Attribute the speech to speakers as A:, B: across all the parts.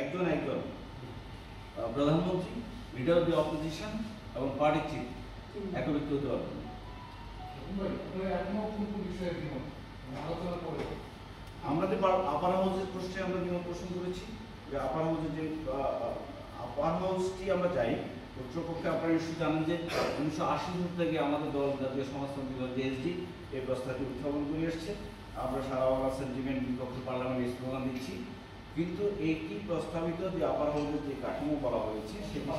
A: একজন একজন প্রধানমন্ত্রী, লিডার অফ দি অপোজিশন এবং পার্টি চিফ একত্রিত হতে পারবেন। আমরা যে আপার হাউসের প্রশ্নে আমরা যেমন প্রশ্ন করেছি যে আপার হাউসের যে আপার হাউসটি আমরা যাই, উচ্চপক্ষে আপনারা নিশ্চয়ই জানেন যে 1980 থেকে আমাদের দল জাতীয় সমাজতন্ত্রী দল জেএসডি এই প্রস্তাবটি উত্থাপন করে এসছে। আমরা সারা বাংলা সেন্টিমেন্ট বিপক্ষে পার্লামেন্টে স্লোগান দিচ্ছি, কিন্তু এইটি প্রস্তাবিত যে আপার হাউসের যে কাঠামো বলা হয়েছে সেটির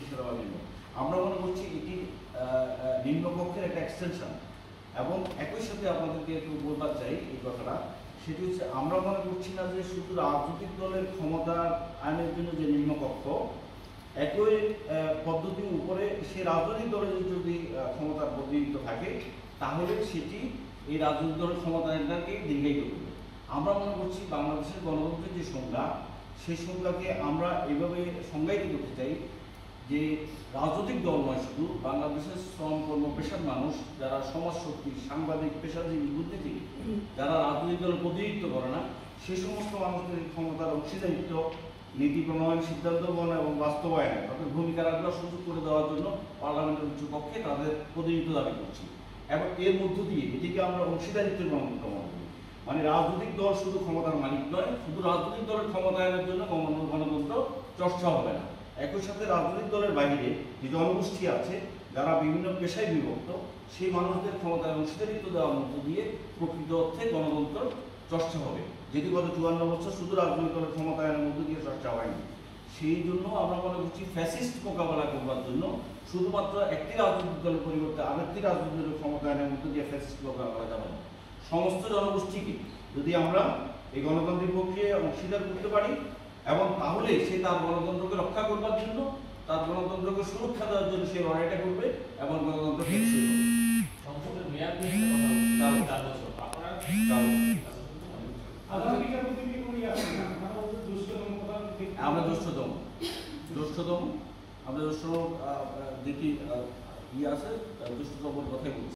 A: সাথে আমরা মনে করছি এটি নিম্নপক্ষের একটা এক্সটেনশন। এবং একই সাথে আপনাদেরকে একটু বলতে চাই এই কথাটা, সেটি হচ্ছে আমরা মনে করছি না যে শুধু রাজনৈতিক দলের ক্ষমতার আইনের জন্য যে নিম্নকক্ষ, একই পদ্ধতির উপরে সে রাজনৈতিক দলের যদি ক্ষমতার প্রতিনিধিত্ব থাকে তাহলে সেটি এই রাজনৈতিক দলের ক্ষমতায়নটাকে দীর্ঘায়িত করবে। আমরা মনে করছি বাংলাদেশের গণতন্ত্রের যে সংজ্ঞা, সেই সংজ্ঞাকে আমরা এভাবে সংজ্ঞায়িত করতে চাই যে রাজনৈতিক দল নয়, শুধু বাংলাদেশের শ্রম কর্ম পেশার মানুষ যারা সমাজ শক্তি, সাংবাদিক, পেশাজীবী, বুদ্ধিজীবী, যারা রাজনৈতিক দলের প্রতিনিধিত্ব করে না, সেই সমস্ত মানুষদের ক্ষমতার অংশীদারিত্ব, নীতি প্রণয়ন, সিদ্ধান্ত গ্রহণ এবং বাস্তবায়নে তাদের ভূমিকা রাখবার সুযোগ করে দেওয়ার জন্য পার্লামেন্টের উচ্চ কক্ষে তাদের প্রতিনিধিত্ব দাবি করছি। এবং এর মধ্য দিয়ে এটিকে আমরা অংশীদারিত্বের গণতন্ত্র মনে করি। মানে রাজনৈতিক দল শুধু ক্ষমতার মালিক নয়, শুধু রাজনৈতিক দলের ক্ষমতায়নের জন্য গণতন্ত্র চর্চা হবে না। একই সাথে রাজনৈতিক দলের বাইরে যে জনগোষ্ঠী আছে যারা বিভিন্ন পেশায় বিভক্ত, সেই মানুষদের ক্ষমতায় অংশীদারিত্ব দেওয়ার মধ্য দিয়ে প্রকৃত অর্থে গণতন্ত্র চর্চা হবে, যেটি গত 54 বছর শুধু রাজনৈতিক দলের ক্ষমতায়নের মধ্য দিয়ে চর্চা হয়নি। সেই জন্য আমরা মনে করছি ফ্যাসিস্ট মোকাবেলা করবার জন্য শুধুমাত্র একটি রাজনৈতিক দলের পরিবর্তে আরেকটি রাজনৈতিক দলের ক্ষমতায়নের মধ্য দিয়ে ফ্যাসিস্ট মোকাবেলা করা যাবে না। সমস্ত জনগোষ্ঠীকে যদি আমরা এই গণতান্ত্রিক প্রক্রিয়ায় অংশীদার করতে পারি, এবং তাহলে সে তার গণতন্ত্রকে রক্ষা করবার জন্য, তার গণতন্ত্রকে সুরক্ষা দেওয়ার জন্য সে লড়াইটা করবে এবং গণতন্ত্র টেকসই হবে।
B: সংসদের মেয়াদ নিয়ে কথা বলছে 4 বছর।
A: আমরা জ্যেষ্ঠতম আমরা জ্যেষ্ঠ দেখি ইয়ে আছে, জ্যেষ্ঠতম কথাই বলছি।